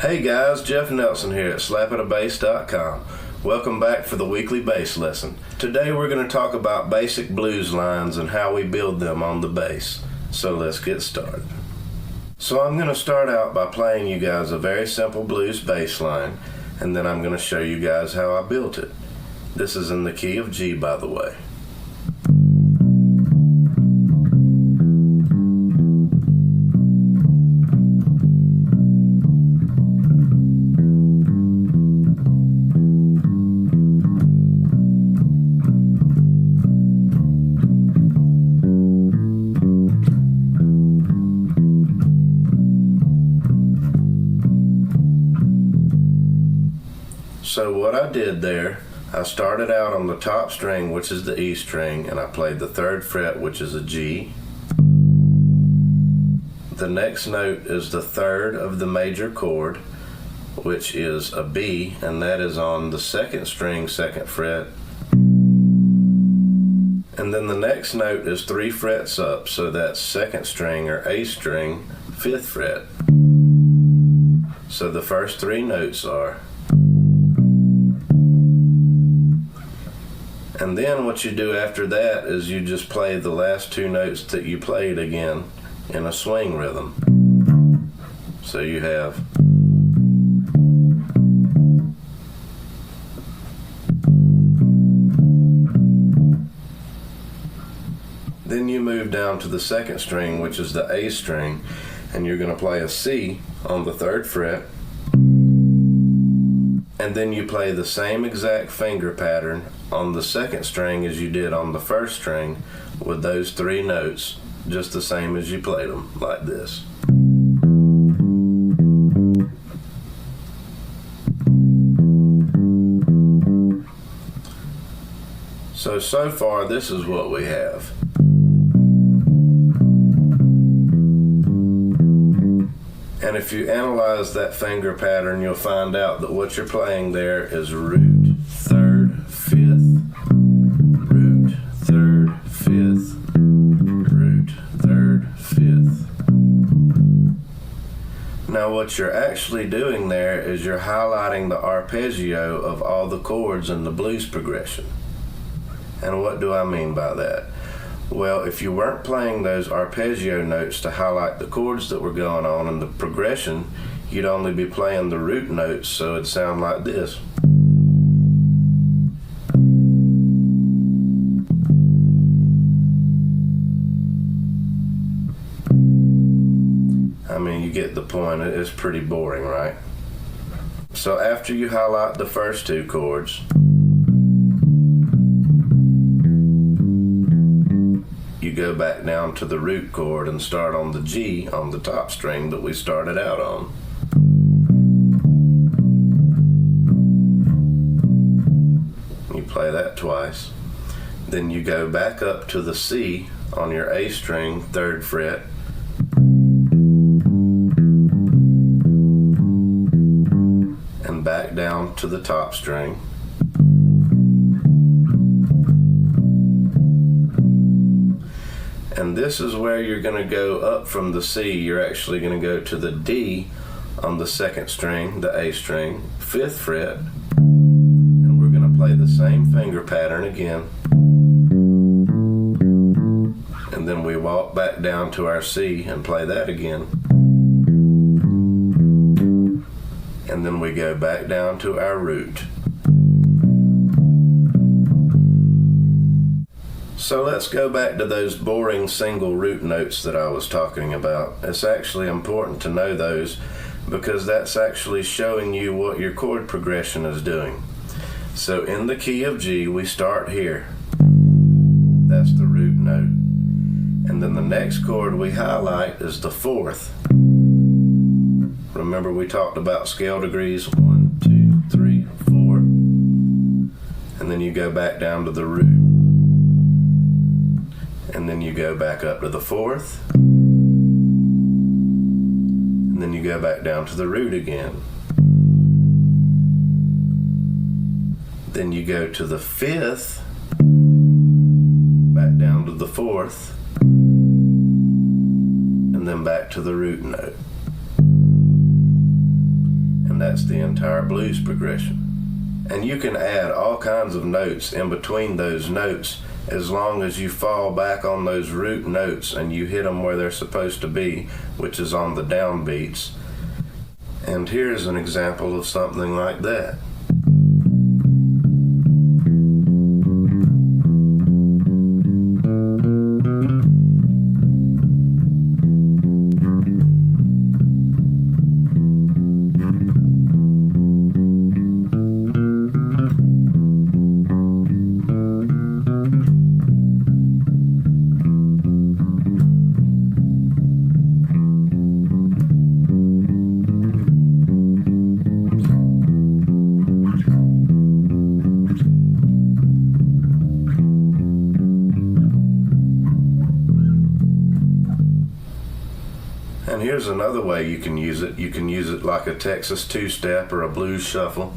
Hey guys, Jeff Nelson here at slapatabass.com. Welcome back for the weekly bass lesson. Today we're going to talk about basic blues lines and how we build them on the bass. So let's get started. So I'm going to start out by playing you guys a very simple blues bass line, and then I'm going to show you guys how I built it. This is in the key of G, by the way. So what I did there, I started out on the top string, which is the E string, and I played the 3rd fret, which is a G. The next note is the 3rd of the major chord, which is a B, and that is on the 2nd string, 2nd fret. And then the next note is 3 frets up, so that's 2nd string or A string, 5th fret. So the first 3 notes are. And then what you do after that is you just play the last 2 notes that you played again in a swing rhythm. So you have then you move down to the 2nd string, which is the A string, and you're going to play a C on the 3rd fret. And then you play the same exact finger pattern on the 2nd string as you did on the 1st string with those 3 notes, just the same as you played them, like this. So far this is what we have. And if you analyze that finger pattern, you'll find out that what you're playing there is root, 3rd, 5th, root, 3rd, 5th, root, 3rd, 5th. Now what you're actually doing there is you're highlighting the arpeggio of all the chords in the blues progression. And what do I mean by that? Well, if you weren't playing those arpeggio notes to highlight the chords that were going on in the progression, you'd only be playing the root notes, so it'd sound like this. I mean, you get the point. It's pretty boring, right? So after you highlight the first 2 chords, you go back down to the root chord and start on the G on the top string that we started out on. You play that twice. Then you go back up to the C on your A string, 3rd fret. And back down to the top string. And this is where you're going to go up from the C. You're actually going to go to the D on the 2nd string, the A string, 5th fret, and we're going to play the same finger pattern again. And then we walk back down to our C and play that again. And then we go back down to our root. So let's go back to those boring single root notes that I was talking about. It's actually important to know those because that's actually showing you what your chord progression is doing. So in the key of G, we start here. That's the root note. And then the next chord we highlight is the 4th. Remember we talked about scale degrees, 1, 2, 3, 4. And then you go back down to the root. And then you go back up to the 4th, and then you go back down to the root again. Then you go to the 5th, back down to the 4th, and then back to the root note. and that's the entire blues progression. And you can add all kinds of notes in between those notes as long as you fall back on those root notes and you hit them where they're supposed to be, which is on the downbeats. And here's an example of something like that. And here's another way you can use it. You can use it like a Texas two-step or a blues shuffle.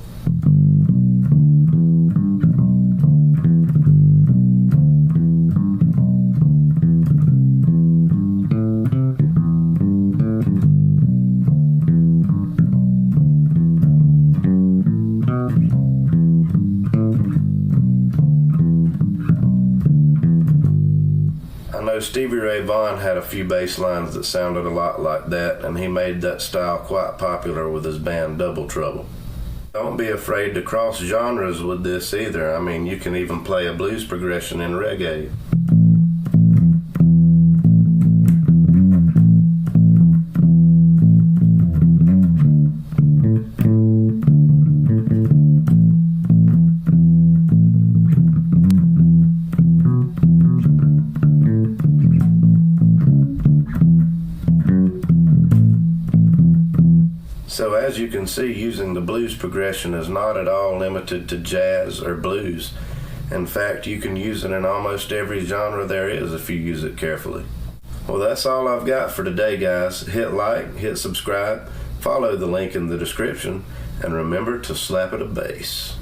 I know Stevie Ray Vaughan had a few bass lines that sounded a lot like that, and he made that style quite popular with his band Double Trouble. Don't be afraid to cross genres with this either. I mean, you can even play a blues progression in reggae. So as you can see, using the blues progression is not at all limited to jazz or blues. In fact, you can use it in almost every genre there is if you use it carefully. Well, that's all I've got for today, guys. Hit like, hit subscribe, follow the link in the description, and remember to slap at a bass.